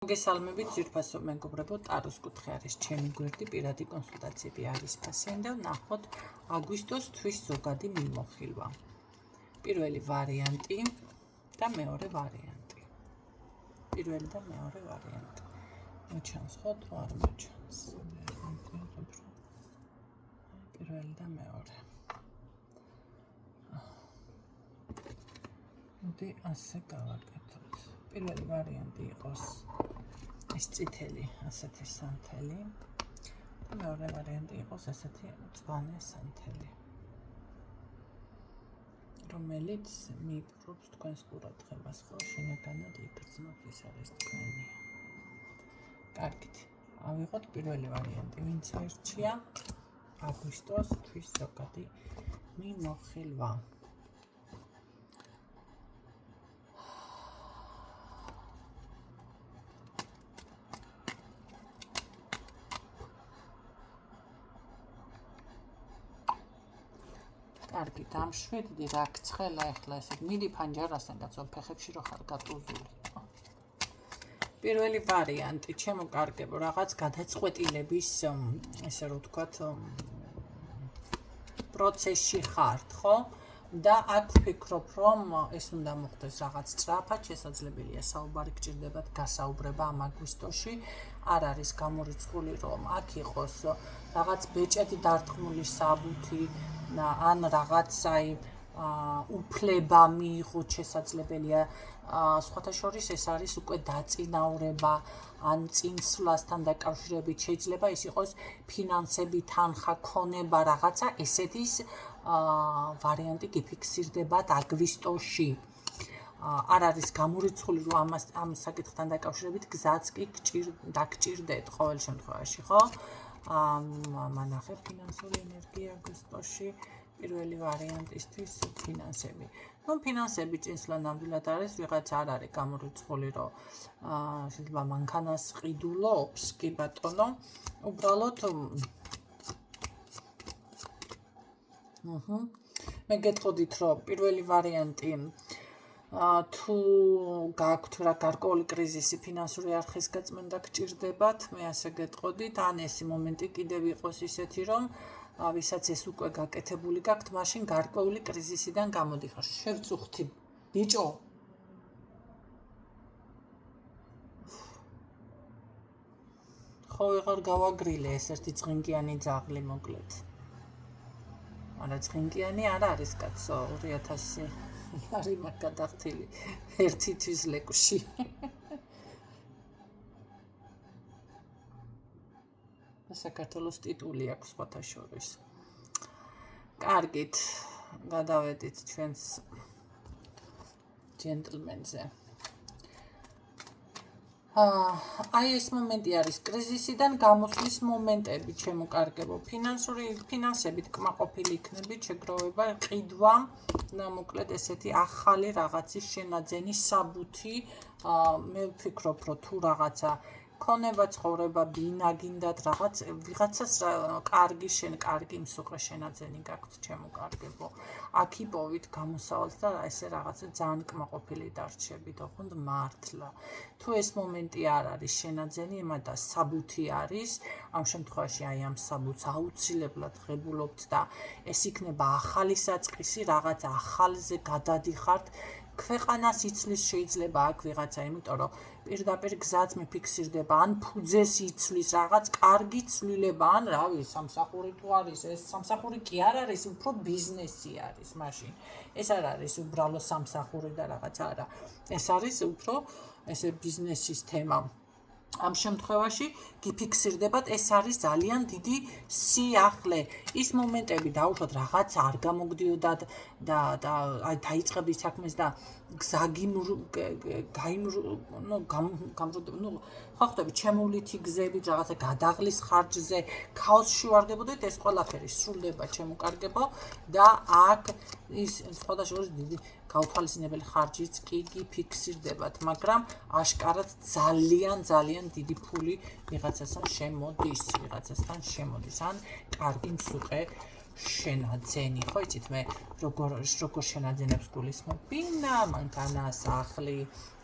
მოგესალმებით ძვირფასო მეგობრებო, ტაროს კუთხე არის ჩემი გვერდი, პირადი კონსულტაციები არის ფასიანი და ვნახოთ აგვისტოს თვის ზოგადი მიმოხილვა. პირველი ვარიანტი და მეორე ვარიანტი. პირველი და მეორე ვარიანტი. მოჩანს ხო თუ არ მოჩანს? პირველი და მეორე. მოდი ასე გავაკეთოთ. პირველი ვარიანტი იყოს ეს წითელი ასეთი სანთელი და მეორე ვარიანტი იყოს ასეთი მწვანე სანთელი, რომელიც მიიპყრობს თქვენს ყურადღებას, ხო, შინაგანად იგრძნობს, ის არის თქვენი. კარგით, ავიღოთ პირველი ვარიანტი, ვინც ერჩია აგვისტოს თვის ზოგადი მიმოხილვა. კარგი, დამშვიდდი რა გცხელა ახლა ესე მიდი ფანჯარასთან კაცო ფეხებში რო ხარ გატუზული. პირველი ვარიანტი, ჩემო კარგებო, რაღაც გადაწყვეტილების, ესე რომ ვთქვათ, პროცესში ხართ, ხო? და აქ ვფიქრობ, რომ ეს უნდა მოხდეს რაღაც სწრაფად, შესაძლებელია საუბარი გჭირდებათ გასაუბრება ამ აგვისტოში. არ არის გამორიცხული, რომ აქ იყოს რაღაც ბეჭედი დარტყმული საბუთი ან რაღაც უფლება მიიღოთ შესაძლებელია. სხვათა შორის ეს არის უკვე დაწინაურება ან წინსვლასთან დაკავშირებით შეიძლება ის იყოს ფინანსები, თანხა, ქონება, რაღაცა ესეთის ვარიანტი გიფიქსირდებათ აგვისტოში. არ არის გამორიცხული, რომ ამ საკითხთან დაკავშირებით გზაც კი დაგჭირდეთ ყოველ შემთხვევაში, ხო? მანახე ფინანსური ენერგია აგვისტოში, პირველი ვარიანტისთვის ფინანსები. ფინანსები წინსვლა ნამდვილად არის, ვიღაც არ არის გამორიცხული, რომ შეიძლება მანქანას ყიდულობს, კი ბატონო, უბრალოდ მე გეტყოდით, რომ პირველი ვარიანტი თუ გაქვთ რა გარკვეული კრიზისი ფინანსური არხის გაწმენდა გჭირდებათ, მე ასე გეტყოდით, ან ეს მომენტი კიდევ იყოს ისეთი, რომ ვისაც ეს უკვე გაკეთებული გაქვთ, მაშინ გარკვეული კრიზისიდან გამოდიხარ. შევწუხდი, ბიჭო. ხო, ვეღარ გავაგრილე ეს ერთი წღინკიანი ძაღლი მოკლედ. არა, წღინკიანი არ არის კაცო, 2000 არის მაგ გადახთილი ერთი თვის ლეკში. საქართველოს ტიტული აქვს სხვათა შორის. კარგით, გადავედით ჩვენს ჯენტლმენზე. აი ეს მომენტი არის კრიზისიდან გამოსვლის მომენტები, ჩემო კარგებო. ფინანსებით კმაყოფილი იქნებით, შეგროვება, ყიდვა და მოკლედ ესეთი ახალი რაღაცის შენაძენი საბუთი. მე ვფიქრობ, რომ თუ რაღაცა ქონება, ცხოვრება, ბინა გინდათ რაღაც ვიღაცას კარგი მსუყე შენაძენი გაქვთ, ჩემო კარგებო. აქ იპოვით გამოსავალს და ესე რაღაცა ძალიან კმაყოფილი დარჩებით, ოღონდ მართლა. თუ ეს მომენტი არ არის შენაძენი, ემატა საბუთი არის, ამ შემთხვევაში აი ამ საბუთს აუცილებლად ღებულობთ და ეს იქნება ახალი საწყისი, რაღაც ახალზე გადადიხართ. ქვეყანას იცვლის შეიძლება აქ ვიღაცა, იმიტომ რომ პირდაპირ გზაც მიფიქსირდება, ან ფუძეს იცვლის, რაღაც კარგი ცვლილება, ან რავი, სამსახური თუ არის, ეს სამსახური კი არ არის, უფრო ბიზნესი არის მაშინ. ეს არ არის უბრალო სამსახური და რაღაც არა. ეს არის უფრო ესე ბიზნესის თემა. ამ შემთხვევაში გიფიქსირდებათ, ეს არის ძალიან დიდი სიახლე. ის მომენტები დაუშვათ რაღაც არ გამოგდიოდათ და აი დაიწყებდით საქმეს და გზა ხახტები ჩემოვლითი გზებით რაღაცა გადაღლის ხარჯზე ქაოსში ვარდებოდეთ, ეს ყველაფერი სრულდება, ჩემო კარგებო და აქ ის სხვათა შორის დიდი გაუთვალისწინებელი ხარჯიც კი გიფიქსირდებათ, მაგრამ აშკარად ძალიან დიდი ფული ვიღაცასთან შემოდის, ან კარგი მსუყე შენაძენი, ხო იცით მე როგორ შენაძენებს გულისხმობ, ბინა, მანქანა, სახლი,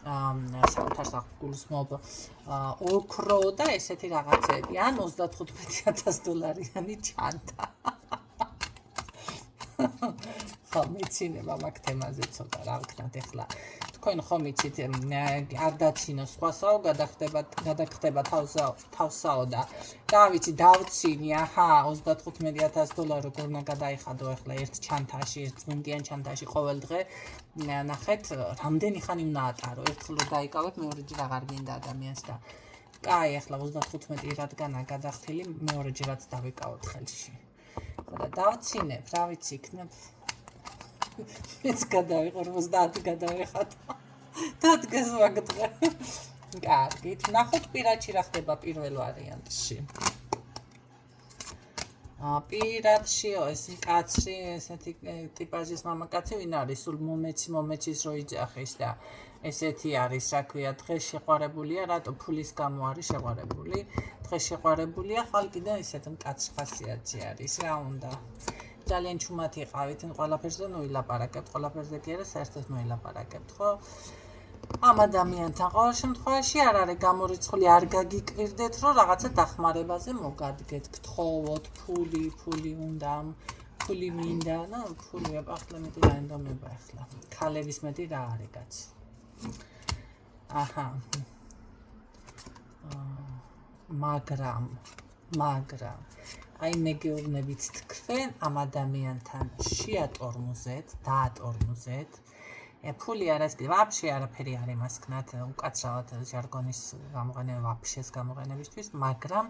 საკუთარ გულისხმობ ოქრო და ესეთი რაღაცები, ან 35,000 დოლარიანი ჩანთა. ხო, მეცინება მაგ თემაზე ცოტა რა ვქნათ ახლა. თქვენ ხომ იცით არ დაცინო სხვასაო, გადაგხდება თავსაო და რა ვიცი, დავცინი, აჰა, 35,000 დოლარი როგორ უნდა გადაიხადო ახლა ერთ ჩანთაში, ერთ წმინდიან ჩანთაში ყოველ დღე. ნახეთ, რამდენი ხანი უნდა ატარო. ერთხელ დაიკავებ, მეორეჯერ აღარ გინდა ადამიანს და კაი, ახლა 35 რადგანა გადახდილი, მეორეჯერაც დავიკავებ ხელში. ხო და დავცინებ, რა ვიცი, იქნებ მეც გადავიყო 50 გადავიხატ. დადგეს მაგ დღე. კარგით, ნახოთ პირადში რა ხდება პირველ ვარიანტში. პირადშიო ეს კაცი, ესეთი ტიპაჟის მამაკაცი ვინ არის? სულ მომეცის რო იძახის და ესეთი არის, რა ქვია, დღეს შეყვარებულია, რატო ფულის გამო არის შეყვარებული? დღეს შეყვარებულია, ხვალ კიდე ესეთ მკაცრი ხასიათი არის, რა უნდა? ძალიან ჩუმად იყავით, ყველაფერზე ნუ ილაპარაკებთ, ყველაფერზე კი არა, საერთოდ ნუ ილაპარაკებთ, ხო? ამ ადამიანთან ყოველ შემთხვევაში არ არის გამორიცხული, არ გაგიკვირდეთ, რომ რაღაცა დახმარებაზე მოგადგეთ, გთხოვოთ, ფული უნდა, ფული მინდა, ნუ ფული ახლა მეტი რაენდომება ახლა. ქალების მეტი რა არის კაცი. აჰა. მაგრამ აი მე გეუბნებით თქვენ ამ ადამიანთან შეატორმუზეთ, დაატორმუზეთ. ფული არ არის, ვაფშე არაფერი არ იმას ქნათ, უკაცრავად ჟარგონის გამოყენება, ვაფშეს გამოყენებისთვის, მაგრამ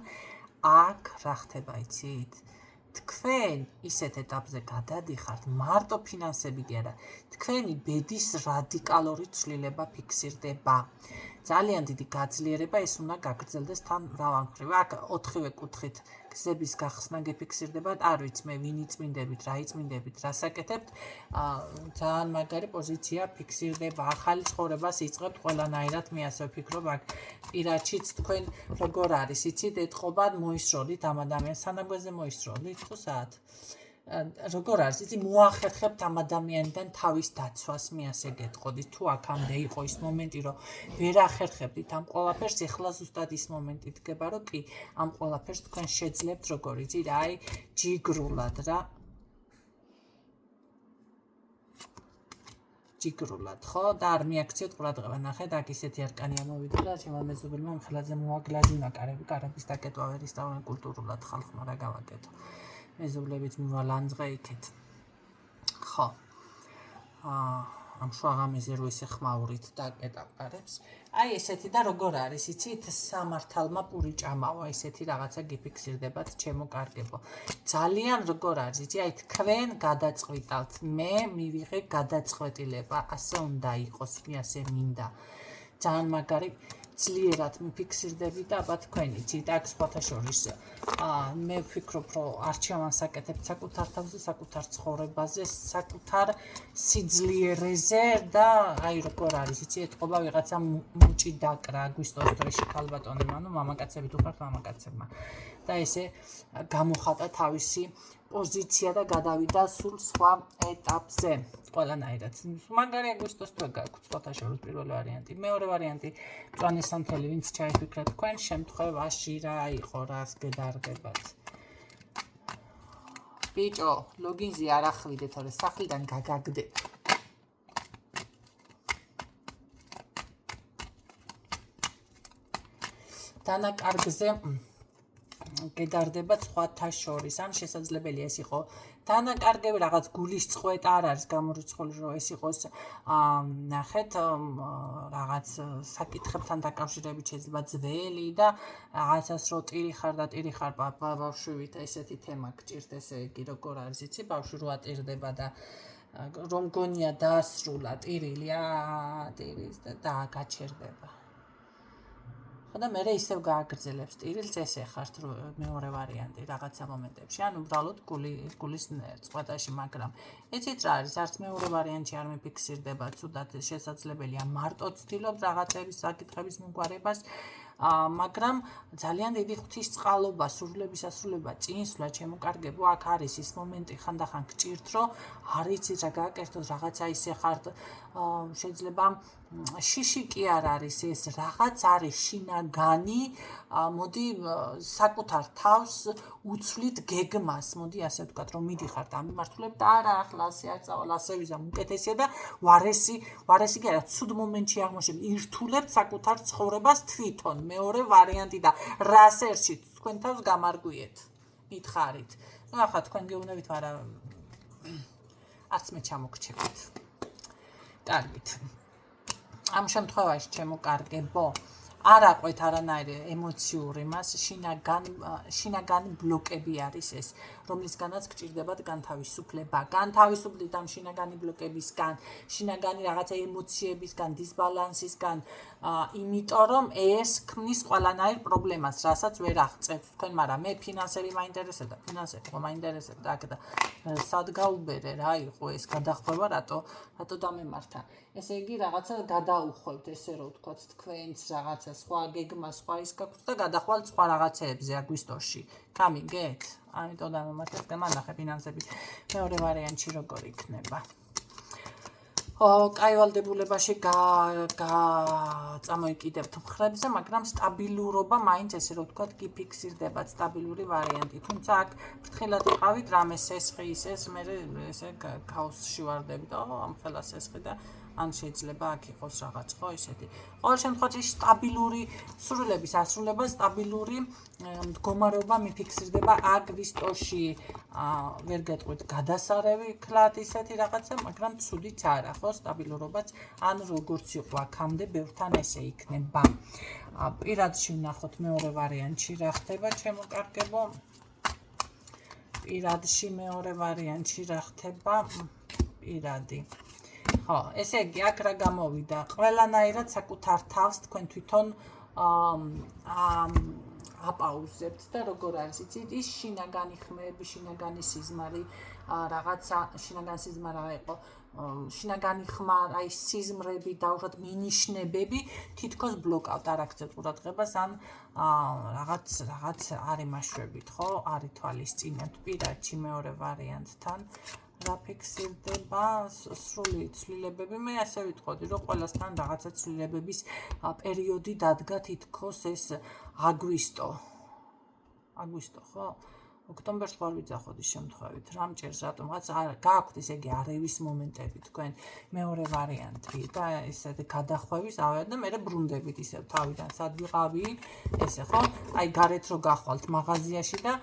აქ რა ხდება იცით? თქვენ ისეთ ეტაპზე გადადიხართ, მარტო ფინანსები კი არა, თქვენი ბედის რადიკალური ცვლილება ფიქსირდება. ძალიან დიდი გაძლიერება ეს უნდა გაგრძელდეს თან მრავალმხრივ. აქ 4-ვე კუთხით გზების გახსნა გეფიქსირდება, არ ვიცი მე ვინ იწმინდებით, რა იწმინდებით, რა საკეთებთ, ძალიან მაგარი პოზიცია ფიქსირდება, ახალი ცხოვრებას იწყებთ ყველანაირად, მე ასე ვფიქრობ, აქ პირადშიც თქვენ როგორ არის, იცით, ეთყობა მოისროლით ამ ადამიანს, სანაგვეზე მოისროლით, თუ საათ. როგორ არის, იცი, მოახერხებთ ამ ადამიანიდან თავის დაცვას, მე ასე გეტყოდით, თუ აქამდე იყო ის მომენტი, რომ ვერ ახერხებდით ამ ყველაფერს, ეხლა ზუსტად ის მომენტი დგება, რომ კი, ამ ყველაფერს თქვენ შეძლებთ, როგორ იცი, რა, აი, ჯიგრულად რა. ჯიგრულად, ხო? და არ მიაქციოთ ყურადღება, ნახეთ, აქ ისეთი არკანი ამოვიდა, ჩემო მეზობელმა ხელაზე მოაგლაჟუნა კარების დაკეტვა ვერ ისწავლენ კულტურულად ხალხმა რა გავაკეთო. მეზობლებით მივალანძღე იქეთ. ხო. ამ შუაღამეზე რო ისე ხმაურით დაკეტაპარებს. აი ესეთი და როგორ არის, იცით, სამართალმა პური ჭამავა, ესეთი რაღაცა გიფიქსირდებათ, ჩემო კარგებო. ძალიან როგორ არის, იცი, აი თქვენ გადაწყვიტავთ, მე მივიღე გადაწყვეტილება, ასე უნდა იყოს, მე ასე მინდა. ძალიან მაგარი ძლიერად მიფიქსირდები და აბა თქვენ იცით, აქ სხვათა შორის მე ვფიქრობ, რომ არჩევანს აკეთებთ საკუთარ თავზე, საკუთარ ცხოვრებაზე, საკუთარ სიძლიერეზე და აი როგორ არის, იცი, ეთყობა ვიღაცა მუჭი დაკრა აგვისტოს დროში ქალბატონებმა, ანუ მამაკაცები თუ ხართ მამაკაცებმა. და ესე გამოხატა თავისი პოზიცია და გადავიდა სულ სხვა ეტაპზე. ყველანაირად. მაგარი აგვისტოს თვე გაქვთ სხვათა შორის პირველი ვარიანტი. მეორე ვარიანტი მწვანესამთელი, ვინც ჩაიფიქრა თქვენ შემთხვევაში რა იყო, რას გედარდებათ. ბიჭო, ლოგინზე არ ახვიდეთ, თორე სახლიდან გაგაგდეთ. დანაკარგზე გედარდებათ სხვათა შორის, ან შესაძლებელია ეს იყო დანაკარგები, რაღაც გულის წყვეტა არ არის გამორიცხული, რომ ეს იყოს ნახეთ რაღაც საკითხებთან დაკავშირებით შეიძლება ძველი და რაღაცას რო ტირი ხარ და ტირი ხარ ბავშვივით ესეთი თემა გჭირთ, ესე იგი როგორ არის, იცი, ბავშვი რო ატირდება და რომ გონია დაასრულა ტირილი, ტირის და გაჩერდება. და მე ისევ გააგრძელებს ტირილს, ესე ხართ მეორე ვარიანტი რაღაცა მომენტებში, ან უბრალოდ გულის წყვეტაში, მაგრამ იცით რა არის, არც მეორე ვარიანტში არ მიფიქსირდება, ცუდად შესაძლებელია მარტო ცდილობ რაღაცების საკითხების მიგვარებას, მაგრამ ძალიან დიდი ღვთისწყალობა, სურვილების ასრულება, წინსვლა, ჩემო კარგებო, აქ არის ის მომენტი ხანდახან გჭირთ, რომ არ იცით რა გააკეთოთ, რაღაცა ისე ხართ, შეიძლება შიში კი არ არის ეს რაღაც არის შინაგანი მოდი საკუთარ თავს უცვლით გეგმას მოდი ასე ვთქვათ რომ მიდიხართ ამ მიმართულებით და არა ახლა ასე არ წავალ ასე ვიზამ უკეთესია და ვარესი კი არა ცუდ მომენტში აღმოჩნდა ირთულებთ საკუთარ ცხოვრებას თვითონ მეორე ვარიანტი და რას ერჩით თქვენ თავს გამარგვიეთ მითხარით ну ახლა თქვენ გეუბნებით მაგრამ არც მე ჩამოგჩებით კარგით ამ შემთხვევაში ჩემო კარგებო არ აყვეთ არანაირი ემოციური მას შინაგანი ბლოკები არის ეს რომლისგანაც გჭირდებათ განთავისუფლება განთავისუფლდით ამ შინაგანი ბლოკებისგან შინაგანი რაღაცა ემოციებისგან დისბალანსისგან იმიტომ რომ ეს ქმნის ყველანაირ პრობლემას რასაც ვერ აღწევთ თქვენ მაგრამ მე ფინანსები მაინტერესებდა ფინანსები ხო მაინტერესებდა აქ და სად გაუბერე რა იყო ეს გადახვევა რატო დამემართა ესე იგი რაღაცა გადაუხვევთ ესე რომ ვთქვათ თქვენს რაღაცა სხვა გეგმა სხვა ის გაქვთ და გადახვალთ სხვა რაღაცეებზე აგვისტოში გამიგეთ ამიტომ დამემართეთ გამანახე ფინანსები მეორე ვარიანტი როგორ იქნება კაი ვალდებულებაში წამოიკიდებთ მხრებზე მაგრამ სტაბილურობა მაინც ესე რომ ვთქვათ კი ფიქსირდებათ სტაბილური ვარიანტი თუმცა აქ ფრთხილად იყავით რამე სესხი ის მე ესე ქაოსში ვარდები და ამ ხელა სესხი და ან შეიძლება აქ იყოს რაღაც ხო ისეთი. ყოველ შემთხვევაში სტაბილური სრულების ასრულება სტაბილური მდგომარეობა მიფიქსირდება აგვისტოში ვერ გეტყვით გადასარევი კლათ ისეთი რაღაცა მაგრამ ცუდიც არა ხო სტაბილურობაც ან როგორც იყო აქამდე ბევრთან ესე იქნება. პირადში ვნახოთ მეორე ვარიანტში რა ხდება ჩემო კარგებო. პირადში მეორე ვარიანტში რა ხდება პირადი ხო, ესე იგი აქ რა გამოვიდა, ყველანაირად საკუთარ თავს თქვენ თვითონ აპაუზებთ და როგორ არის იცით ის შინაგანი ხმები, შინაგანი სიზმარი, რაღაცა შინაგანი სიზმარი რა იყო, შინაგანი ხმა, აი სიზმრები და უბრალოდ მინიშნებები თითქოს ბლოკავთ არ აქცევთ ყურადღებას ან რაღაც არ იმაშვებით, ხო? არ ითვალისწინებთ პირადში მეორე ვარიანტთან. რა ფიქსირდება სრული ცვლილებები მე ასე ვიტყოდი რომ ყველასთან რაღაცა ცვლილებების პერიოდი დადგა თითქოს ეს აგვისტო ხო ოქტომბერს ხარ ვიძახოთ ის შემთხვევით რა მჭერს რატომღაც გააქვთ ესე იგი არევის მომენტები თქვენ მეორე ვარიანტი და ესეთი გადახვევის ავერდა მე ბრუნდებით ისე თავიდან სად ვიყავი ესე ხო აი გარეთ რო გახვალთ მაღაზიაში და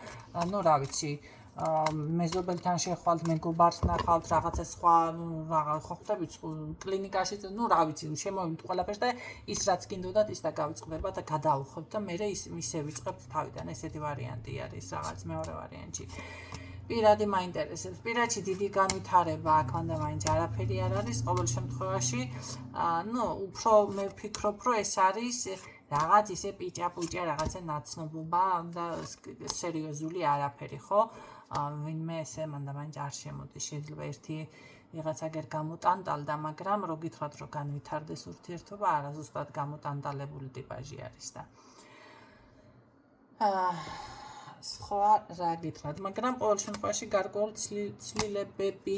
ნუ რა ვიცი მეზობელთან შეხვალთ მეგობარს ნახავთ რაღაცა სხვა ხო ხვდებით კლინიკაში ნუ რა ვიცი შემოვიდეთ ყველაფერს და ის რაც გინდოდათ ის და გავიწყდება და გადაუხვებთ და მე ისე ვიწყებთ თავიდან ესეთი ვარიანტი არის რაღაც მეორე ვარიანტში პირადი მაინტერესებს პირადში დიდი განვითარება აქ მანდა მაინც არაფერი არ არის ყოველ შემთხვევაში ნუ უფრო მე ვფიქრობ რომ ეს არის რაღაც ისე პიჭა რაღაცა ნაცნობობა და სერიოზული არაფერი ხო ვინმე ესე მანდა მაინც არ შემოდის შეიძლება ერთი ვიღაცა გერ გამოტანტალდა მაგრამ რო გითხრათ რომ განვითარდეს ურთიერთობა არა ზუსტად გამოტანტალებული ტიპაჟი არის და სხვა რა გითხრათ მაგრამ ყოველ შემთხვევაში გარკვეულ ცვლილებები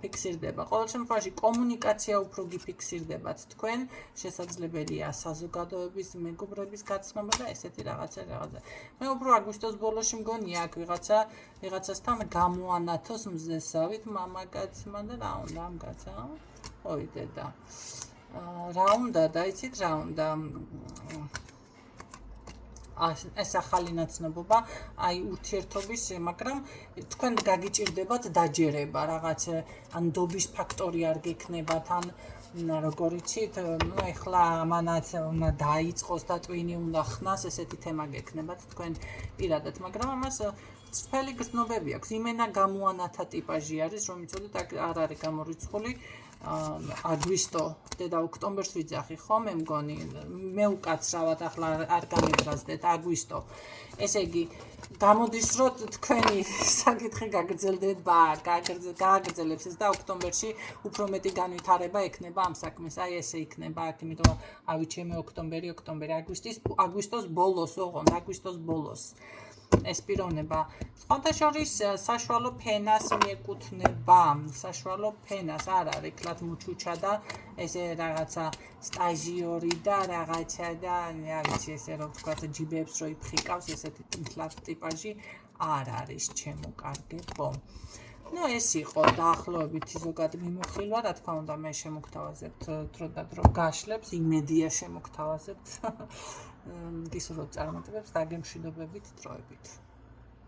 ფიქსირდება ყოველ შემთხვევაში კომუნიკაცია უფრო გიფიქსირდებათ თქვენ შესაძლებელია საზოგადოების მეგობრების გაცნობა და ესეთი რაღაცა მე უფრო აგვისტოს ბოლოში მგონია აქ ვიღაცასთან გამოანათოს მზესავით მამაკაცმა და რა უნდა ამ კაცა ой დედა რა უნდა და იცით რა უნდა ეს ახალი ნაცნობობა აი ურთიერთობის მაგრამ თქვენ გაგიჭირდებათ დაჯერება რაღაც ან დობის ფაქტორი არ გექნებათ ან როგორ იცით ნუ ეხლა ამანაც უნდა დაიწყოს და ტვინი უნდა ხნას ესეთი თემა გექნებათ თქვენ პირადად მაგრამ ამას წფელი გრძნობები აქვს იმენა გამოანათა ტიპაჟი არის რომ იცოდეთ არ არის გამორიცხული აგვისტო და ოქტომბერს ვიძახი ხო მე მგონი მე უკაცრავად ახლა არ გამიბრაზდეთ აგვისტო ესე იგი გამოდის რომ თქვენი საკითხი გაგრძელდება გააგრძელებს ეს და ოქტომბერში უფრო მეტი განვითარება ექნება ამ საქმეს აი ესე იქნება აქ იმიტომ ავიჩემე ოქტომბერი აგვისტოს ბოლოს ოღონდ აგვისტოს ბოლოს ეს პიროვნება სხვათა შორის საშუალო ფენას მიეკუთვნება, საშუალო ფენას არ არის კლად მუჩუჩა და ესე რაღაცა სტაჟიორი და რაღაცა და რა ვიცი ესე რომ ვთქვათ ჯიბებს რო იფხიკავს ესეთი კლად ტიპაჟი არ არის ჩემო კარგებო. Ну ეს იყო დაახლოებითი ზოგადი მიმოხილვა, რა თქმა უნდა მე შემოგთავაზებთ დრო და დრო გაშლებს, იმედია შემოგთავაზებთ. გისურვებთ წარმატებებს, დაგემშვიდობებით დროებით.